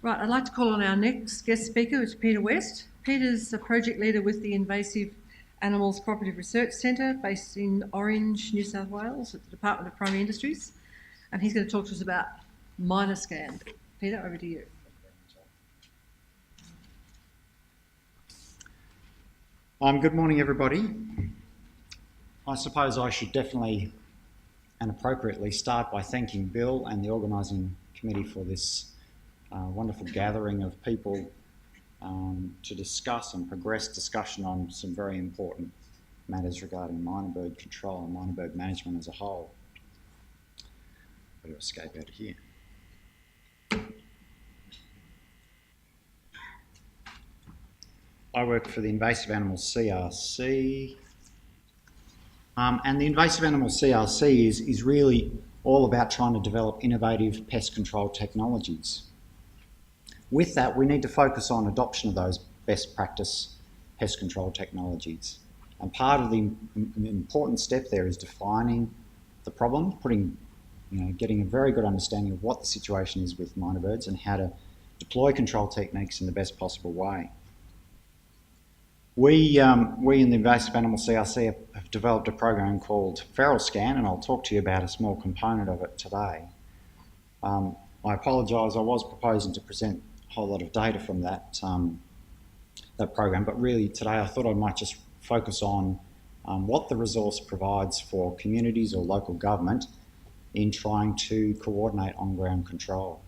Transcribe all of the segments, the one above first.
Right, I'd like to call on our next guest speaker, which is Peter West. Peter's a project leader with the Invasive Animals Cooperative Research Centre based in Orange, New South Wales at the Department of Primary Industries. And he's going to talk to us about MynaScan. Peter, over to you. Good morning, everybody. I suppose I should definitely and appropriately start by thanking Bill and the organising committee for this wonderful gathering of people to discuss and progress discussion on some very important matters regarding myna bird control and myna bird management as a whole. Better escape out of here. I work for the Invasive Animals CRC, and the Invasive Animals CRC is really all about trying to develop innovative pest control technologies. With that, we need to focus on adoption of those best practice pest control technologies. And part of the important step there is defining the problem, getting a very good understanding of what the situation is with myna birds and how to deploy control techniques in the best possible way. We in the Invasive Animals CRC have developed a program called MynaScan, and I'll talk to you about a small component of it today. I apologise, I was proposing to present a whole lot of data from that program, but really today I thought I might just focus on what the resource provides for communities or local government in trying to coordinate on-ground control.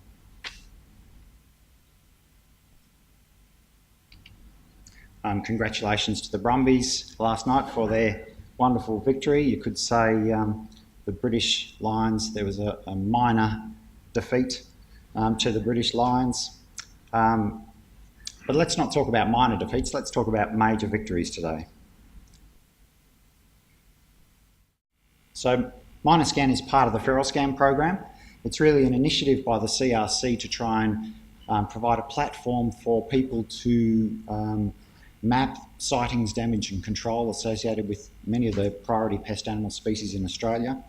Congratulations to the Brumbies last night for their wonderful victory. You could say the British Lions, there was a minor defeat to the British Lions. But let's not talk about minor defeats, let's talk about major victories today. So MynaScan is part of the MynaScan program. It's really an initiative by the CRC to try and provide a platform for people to map sightings, damage and control associated with many of the priority pest animal species in Australia.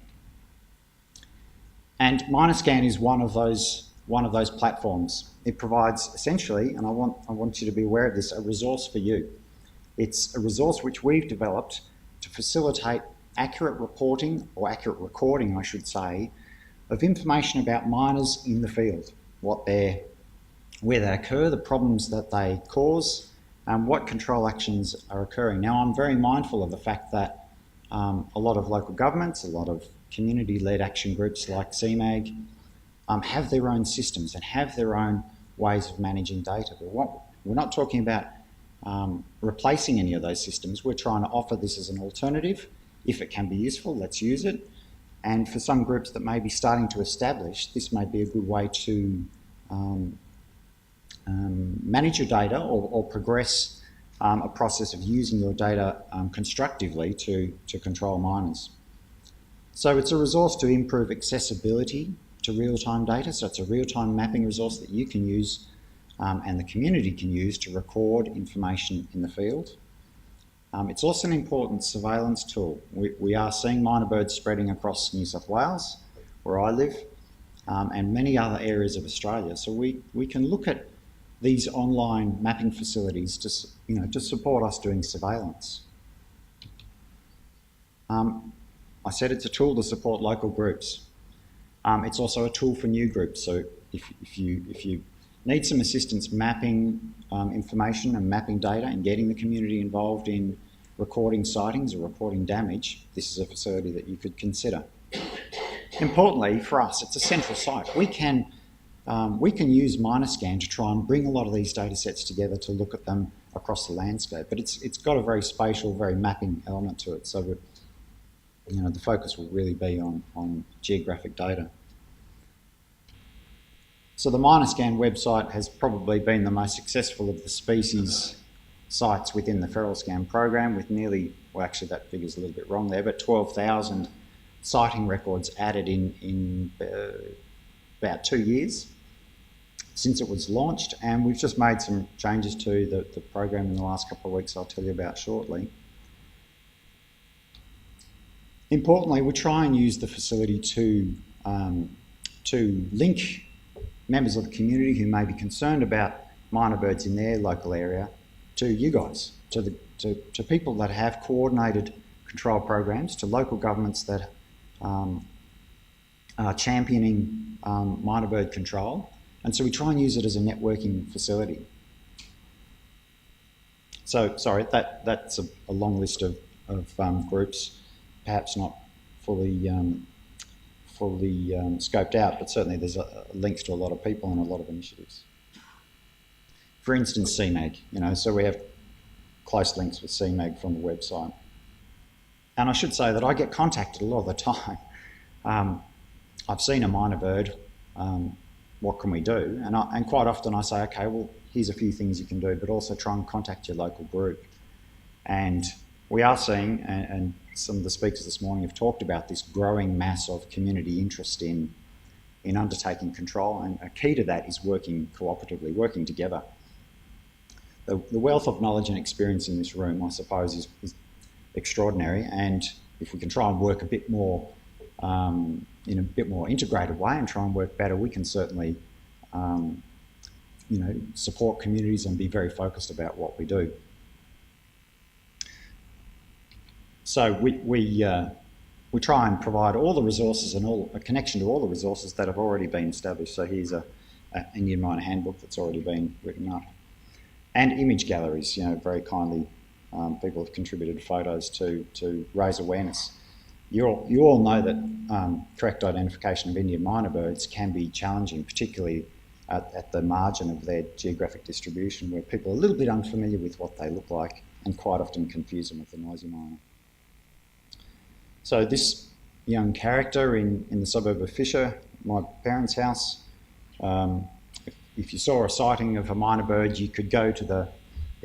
And MynaScan is one of those platforms. It provides essentially, and I want you to be aware of this, a resource for you. It's a resource which we've developed to facilitate accurate reporting, or accurate recording I should say, of information about miners in the field, where they occur, the problems that they cause, and what control actions are occurring. Now, I'm very mindful of the fact that a lot of local governments, a lot of community-led action groups like CMAG have their own systems and have their own ways of managing data. But we're not talking about replacing any of those systems. We're trying to offer this as an alternative. If it can be useful, let's use it. And for some groups that may be starting to establish, this may be a good way to manage your data or progress a process of using your data constructively to control miners. So it's a resource to improve accessibility to real-time data. So it's a real-time mapping resource that you can use and the community can use to record information in the field. It's also an important surveillance tool. We are seeing myna birds spreading across New South Wales, where I live, and many other areas of Australia. So we can look at these online mapping facilities to support us doing surveillance. I said it's a tool to support local groups. It's also a tool for new groups. So if you need some assistance mapping information and mapping data and getting the community involved in recording sightings or reporting damage, this is a facility that you could consider. Importantly, for us, it's a central site. We can use MynaScan to try and bring a lot of these data sets together to look at them across the landscape, but it's got a very spatial, very mapping element to it. So the focus will really be on geographic data. So the MynaScan website has probably been the most successful of the species sites within the MynaScan program, with nearly, well actually that figure's a little bit wrong there, but 12,000 sighting records added in about 2 years since it was launched, and we've just made some changes to the program in the last couple of weeks I'll tell you about shortly. Importantly, we try and use the facility to link members of the community who may be concerned about myna birds in their local area to you guys, to people that have coordinated control programs, to local governments that are championing myna bird control. And so we try and use it as a networking facility. So, sorry, that's a long list of groups, perhaps not fully scoped out, but certainly there's links to a lot of people and a lot of initiatives. For instance, CMAG, so we have close links with CMAG from the website. And I should say that I get contacted a lot of the time. I've seen a myna bird, what can we do? And quite often I say, okay, well, here's a few things you can do, but also try and contact your local group. And we are seeing, and some of the speakers this morning have talked about this growing mass of community interest in undertaking control, and a key to that is working cooperatively, working together. The wealth of knowledge and experience in this room, I suppose, is extraordinary, and if we can try and work a bit more in a bit more integrated way and try and work better, we can certainly support communities and be very focused about what we do. So we try and provide all the resources and a connection to all the resources that have already been established. So here's an Indian Myna handbook that's already been written up. And image galleries, very kindly people have contributed photos to raise awareness. You all know that correct identification of Indian myna birds can be challenging, particularly at the margin of their geographic distribution, where people are a little bit unfamiliar with what they look like and quite often confuse them with the noisy myna. So this young character in the suburb of Fisher, my parents' house, if you saw a sighting of a myna bird, you could go to their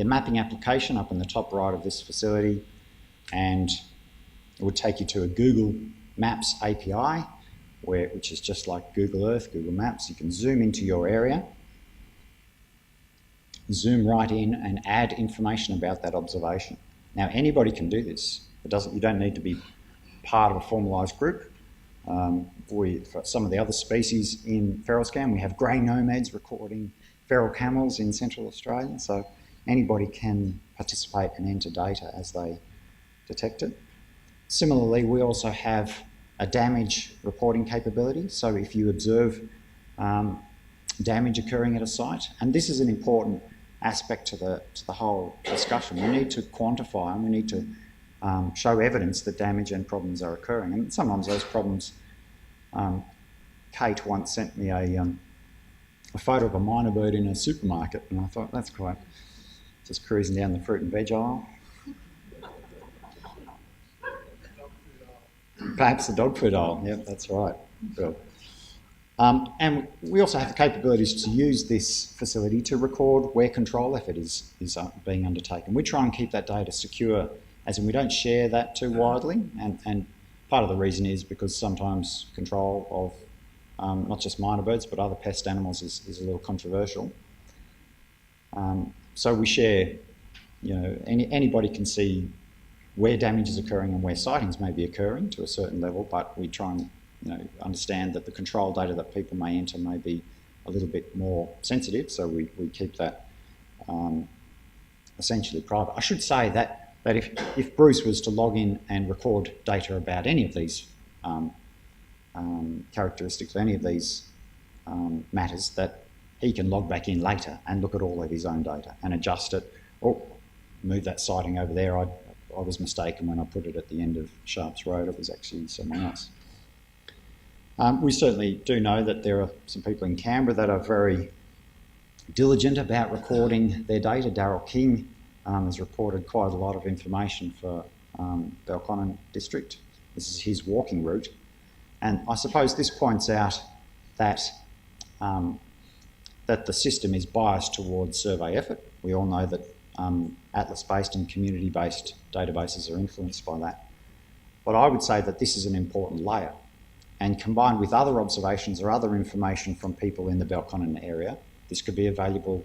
mapping application up in the top right of this facility, and it would take you to a Google Maps API, which is just like Google Earth, Google Maps. You can zoom into your area, zoom right in and add information about that observation. Now, anybody can do this. You don't need to be part of a formalised group. For some of the other species in feral scan, we have grey nomads recording feral camels in Central Australia, so anybody can participate and enter data as they detect it. Similarly, we also have a damage reporting capability, so if you observe damage occurring at a site, and this is an important aspect to the whole discussion, we need to quantify and we need to show evidence that damage and problems are occurring, and sometimes those problems. Kate once sent me a photo of a myna bird in a supermarket, and I thought, that's quite, just cruising down the fruit and veg aisle. Perhaps the dog food aisle, yep, that's right. Cool. And we also have the capabilities to use this facility to record where control effort is being undertaken. We try and keep that data secure, as in we don't share that too widely, and part of the reason is because sometimes control of not just myna birds but other pest animals is a little controversial. So we share, anybody can see where damage is occurring and where sightings may be occurring to a certain level, but we try and understand that the control data that people may enter may be a little bit more sensitive, so we keep that essentially private. I should say that if Bruce was to log in and record data about any of these characteristics, any of these matters, that he can log back in later and look at all of his own data and adjust it. Oh, move that sighting over there. I was mistaken when I put it at the end of Sharps Road. It was actually someone else. We certainly do know that there are some people in Canberra that are very diligent about recording their data. Darryl King has reported quite a lot of information for Belconnen District. This is his walking route. And I suppose this points out that that the system is biased towards survey effort. We all know that atlas-based and community-based databases are influenced by that. But I would say that this is an important layer. And combined with other observations or other information from people in the Belconnen area, this could be a valuable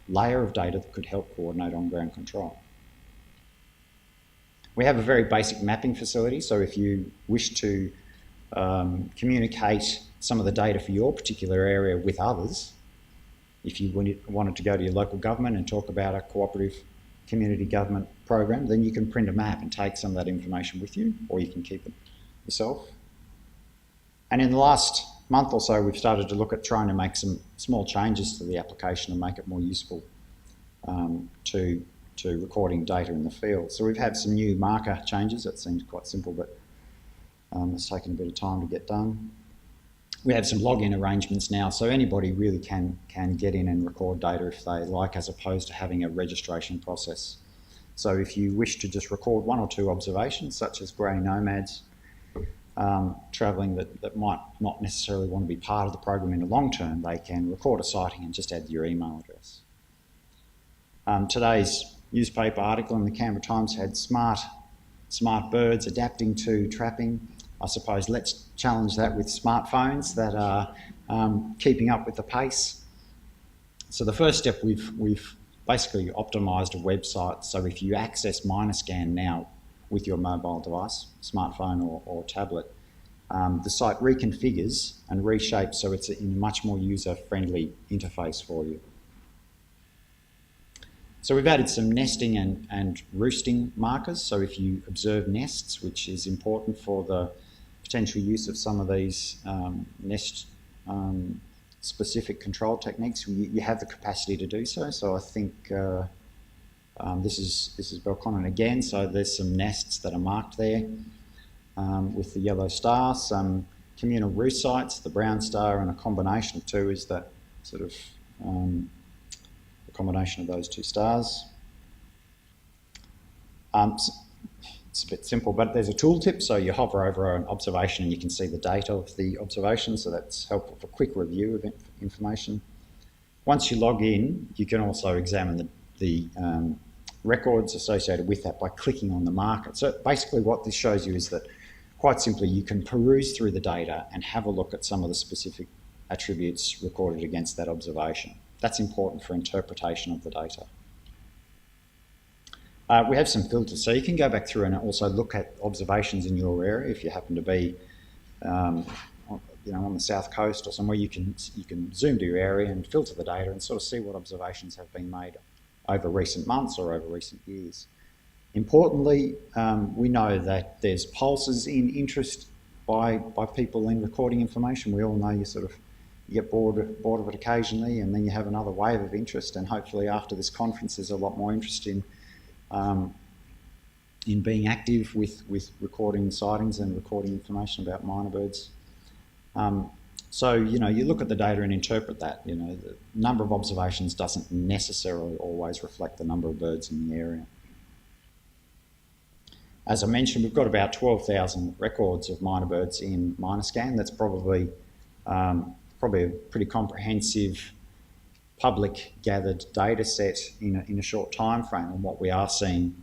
layer of data that could help coordinate on-ground control. We have a very basic mapping facility, so if you wish to communicate some of the data for your particular area with others. If you wanted to go to your local government and talk about a cooperative community government program, then you can print a map and take some of that information with you, or you can keep it yourself. And in the last month or so, we've started to look at trying to make some small changes to the application and make it more useful to recording data in the field. So we've had some new marker changes. That seems quite simple, but it's taken a bit of time to get done. We have some login arrangements now, so anybody really can get in and record data if they like, as opposed to having a registration process. So if you wish to just record one or two observations, such as grey nomads travelling that might not necessarily want to be part of the program in the long term, they can record a sighting and just add your email address. Today's newspaper article in the Canberra Times had smart birds adapting to trapping. I suppose let's challenge that with smartphones that are keeping up with the pace. So the first step, we've basically optimised a website. So if you access MynaScan now with your mobile device, smartphone or tablet, the site reconfigures and reshapes so it's in a much more user-friendly interface for you. So we've added some nesting and roosting markers. So if you observe nests, which is important for the potential use of some of these nest specific control techniques, you have the capacity to do so. So I think this is Belconnen again. So there's some nests that are marked there with the yellow star, some communal roost sites, the brown star, and a combination of two is that sort of the combination of those two stars. It's a bit simple, but there's a tooltip, so you hover over an observation and you can see the date of the observation, so that's helpful for quick review of information. Once you log in, you can also examine the records associated with that by clicking on the marker. So basically what this shows you is that, quite simply, you can peruse through the data and have a look at some of the specific attributes recorded against that observation. That's important for interpretation of the data. We have some filters, so you can go back through and also look at observations in your area. If you happen to be, on the south coast or somewhere, you can zoom to your area and filter the data and sort of see what observations have been made over recent months or over recent years. Importantly, we know that there's pulses in interest by people in recording information. We all know you get bored of it occasionally, and then you have another wave of interest, and hopefully after this conference there's a lot more interest in being active with recording sightings and recording information about myna birds. So, you look at the data and interpret that. The number of observations doesn't necessarily always reflect the number of birds in the area. As I mentioned, we've got about 12,000 records of myna birds in MynaScan. That's probably a pretty comprehensive public gathered data set in a short time frame, and what we are seeing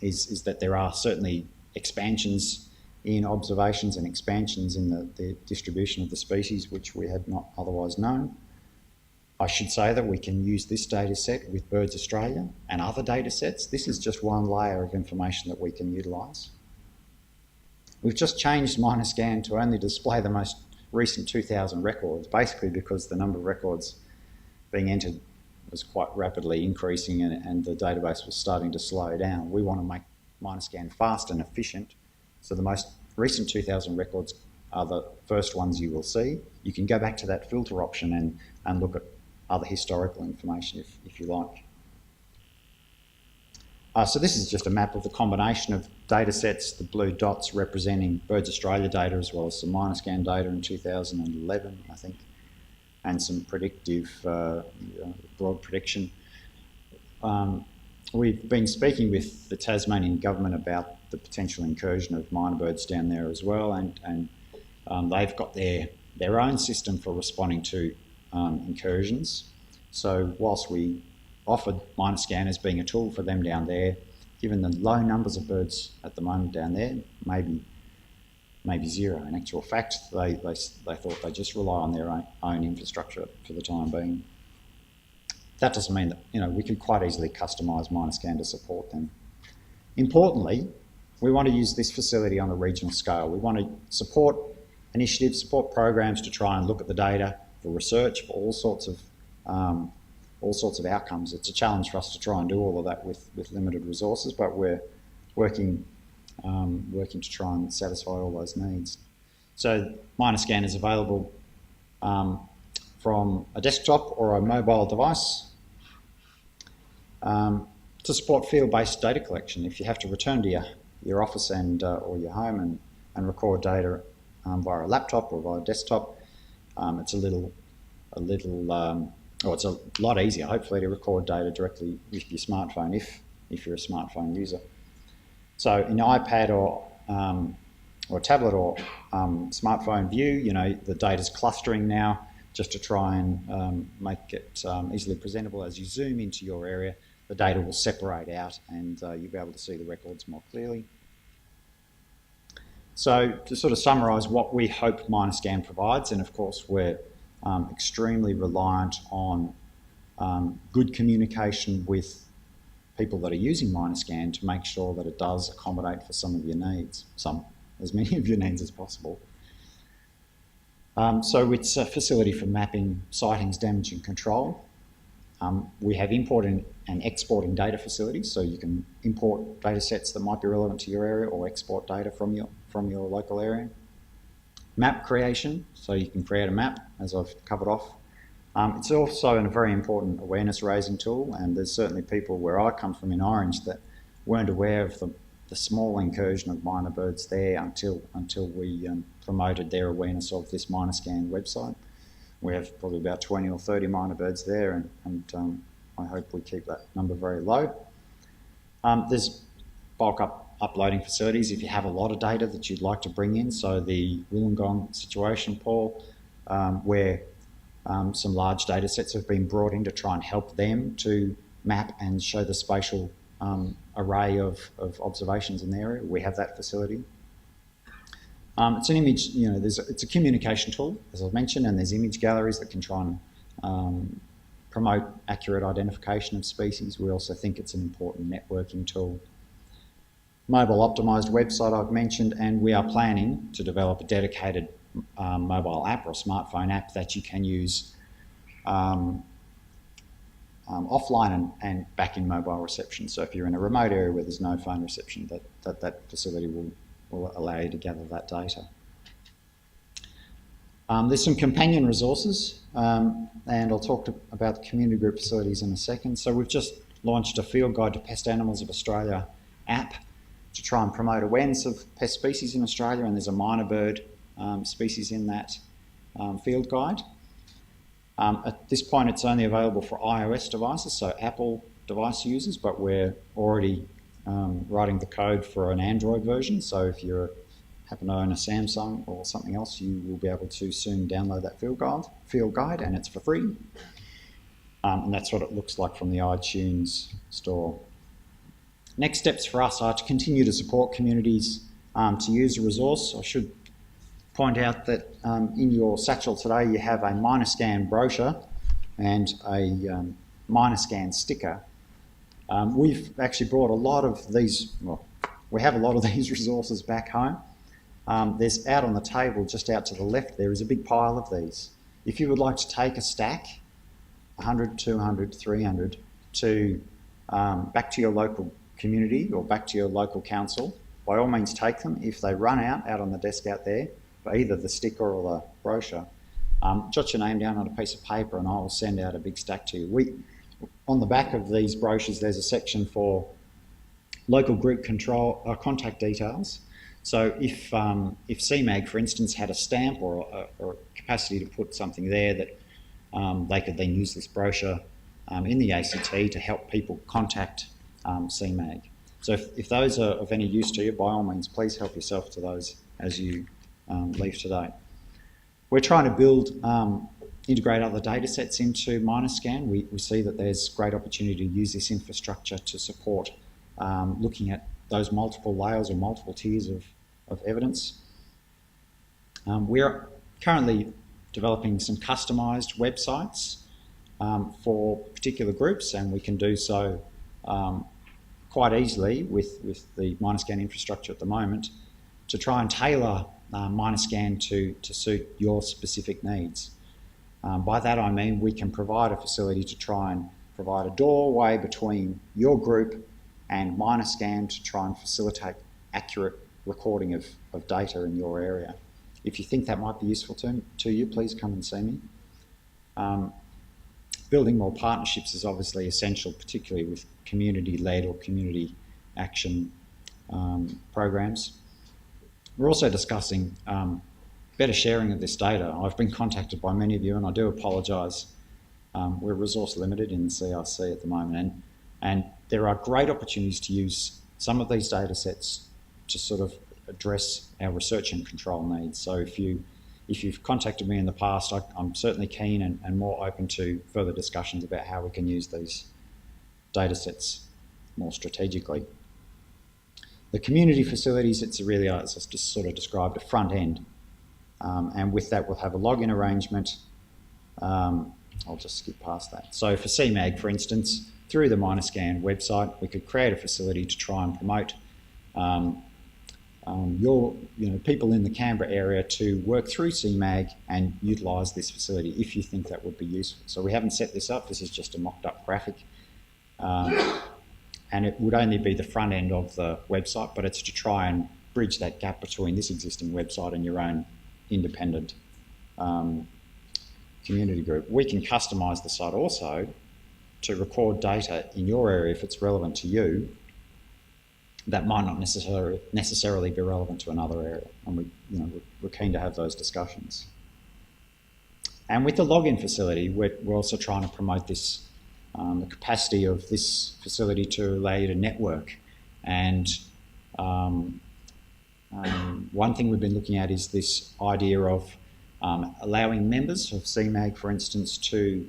is that there are certainly expansions in observations and expansions in the distribution of the species which we had not otherwise known. I should say that we can use this data set with Birds Australia and other data sets. This is just one layer of information that we can utilise. We've just changed MynaScan to only display the most recent 2,000 records, basically because the number of records being entered was quite rapidly increasing and the database was starting to slow down. We want to make MynaScan fast and efficient, so the most recent 2,000 records are the first ones you will see. You can go back to that filter option and look at other historical information if you like. So this is just a map of the combination of data sets, the blue dots representing Birds Australia data as well as some MynaScan data in 2011, I think, and some predictive, broad prediction. We've been speaking with the Tasmanian government about the potential incursion of myna birds down there as well, and they've got their own system for responding to incursions. So whilst we offered MynaScan as being a tool for them down there, given the low numbers of birds at the moment down there, maybe zero. In actual fact, they thought they'd just rely on their own infrastructure for the time being. That doesn't mean that we could quite easily customise MynaScan to support them. Importantly, we want to use this facility on a regional scale. We want to support initiatives, support programs to try and look at the data for research, for all sorts of outcomes. It's a challenge for us to try and do all of that with limited resources, but we're working to try and satisfy all those needs. So MynaScan is available from a desktop or a mobile device to support field-based data collection. If you have to return to your office and or your home and record data via a laptop or via a desktop, it's it's a lot easier, hopefully, to record data directly with your smartphone if you're a smartphone user. So in iPad or tablet or smartphone view, the data's clustering now just to try and make it easily presentable. As you zoom into your area, the data will separate out and you'll be able to see the records more clearly. So to sort of summarise what we hope MynaScan provides, and of course we're extremely reliant on good communication with people that are using MynaScan to make sure that it does accommodate for some of your needs, as many of your needs as possible. So it's a facility for mapping sightings, damage and control. We have importing and exporting data facilities, so you can import data sets that might be relevant to your area or export data from your local area. Map creation, so you can create a map, as I've covered off. It's also a very important awareness raising tool, and there's certainly people where I come from in Orange that weren't aware of the small incursion of myna birds there until we promoted their awareness of this MynaScan website. We have probably about 20 or 30 myna birds there, and I hope we keep that number very low. There's bulk uploading facilities if you have a lot of data that you'd like to bring in. So the Wollongong situation, Paul, where some large data sets have been brought in to try and help them to map and show the spatial array of observations in the area. We have that facility. It's an image, it's a communication tool, as I've mentioned, and there's image galleries that can try and promote accurate identification of species. We also think it's an important networking tool. Mobile optimised website I've mentioned, and we are planning to develop a dedicated mobile app or a smartphone app that you can use offline and back in mobile reception. So if you're in a remote area where there's no phone reception, that facility will allow you to gather that data. There's some companion resources, and I'll talk about the community group facilities in a second. So we've just launched a Field Guide to Pest Animals of Australia app to try and promote awareness of pest species in Australia, and there's a myna bird species in that field guide. At this point it's only available for iOS devices, so Apple device users, but we're already writing the code for an Android version, so if you happen to own a Samsung or something else, you will be able to soon download that field guide, and it's for free. And that's what it looks like from the iTunes store. Next steps for us are to continue to support communities to use the resource. I should point out that in your satchel today you have a MynaScan brochure and a MynaScan sticker. We've actually brought a lot of these, we have a lot of these resources back home. There's out on the table just out to the left there is a big pile of these. If you would like to take a stack, 100, 200, 300, to back to your local community or back to your local council, by all means take them. If they run out on the desk out there, for either the sticker or the brochure, jot your name down on a piece of paper and I will send out a big stack to you. On the back of these brochures there's a section for local group control contact details. So if CMAG, for instance, had a stamp or a capacity to put something there that they could then use this brochure in the ACT to help people contact CMAG. So if those are of any use to you, by all means, please help yourself to those as you leave today. We're trying to build, integrate other data sets into MynaScan. We see that there's great opportunity to use this infrastructure to support looking at those multiple layers or multiple tiers of evidence. We're currently developing some customised websites for particular groups, and we can do so quite easily with the MynaScan infrastructure at the moment to try and tailor MynaScan to suit your specific needs. By that I mean we can provide a facility to try and provide a doorway between your group and MynaScan to try and facilitate accurate recording of data in your area. If you think that might be useful to you, please come and see me. Building more partnerships is obviously essential, particularly with community-led or community action programs. We're also discussing better sharing of this data. I've been contacted by many of you, and I do apologise. We're resource limited in the CRC at the moment, and there are great opportunities to use some of these data sets to sort of address our research and control needs. So if you've contacted me in the past, I'm certainly keen and more open to further discussions about how we can use these data sets more strategically. The community facilities, it's really, as I just sort of described, a front end. And with that, we'll have a login arrangement. I'll just skip past that. So for CMAG, for instance, through the MynaScan website, we could create a facility to try and promote people in the Canberra area to work through CMAG and utilise this facility if you think that would be useful. So we haven't set this up. This is just a mocked up graphic. And it would only be the front end of the website, but it's to try and bridge that gap between this existing website and your own independent community group. We can customise the site also to record data in your area if it's relevant to you that might not necessarily be relevant to another area, and we're keen to have those discussions. And with the login facility, we're also trying to promote this, the capacity of this facility to allow you to network. And one thing we've been looking at is this idea of allowing members of CMAG, for instance, to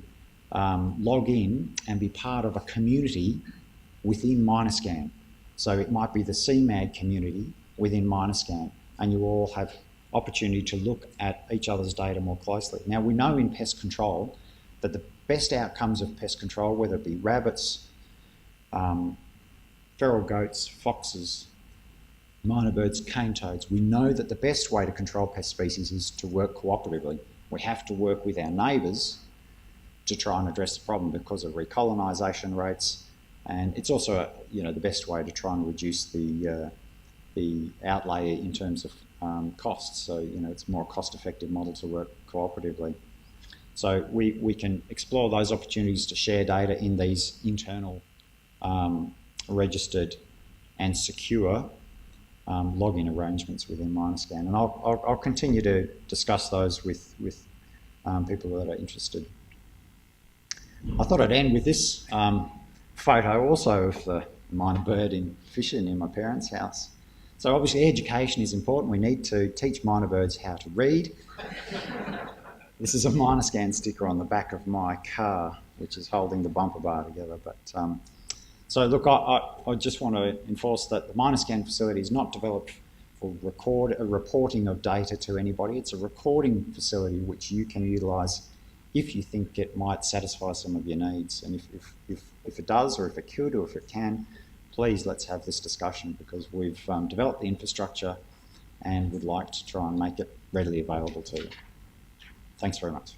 log in and be part of a community within MynaScan. So it might be the CMAG community within MynaScan, and you all have opportunity to look at each other's data more closely. Now, we know in pest control that the best outcomes of pest control, whether it be rabbits, feral goats, foxes, minor birds, cane toads, we know that the best way to control pest species is to work cooperatively. We have to work with our neighbours to try and address the problem because of recolonisation rates, and it's also the best way to try and reduce the outlay in terms of costs. So it's a more cost-effective model to work cooperatively. So we can explore those opportunities to share data in these internal registered and secure login arrangements within MynaScan, and I'll continue to discuss those with people that are interested. I thought I'd end with this photo also of the minor bird in Fisher near my parents' house. So obviously education is important. We need to teach minor birds how to read. This is a MynaScan sticker on the back of my car, which is holding the bumper bar together. But so look, I just want to enforce that the MynaScan facility is not developed for reporting of data to anybody. It's a recording facility which you can utilise if you think it might satisfy some of your needs. And if it does, or if it could, or if it can, please let's have this discussion, because we've developed the infrastructure and would like to try and make it readily available to you. Thanks very much.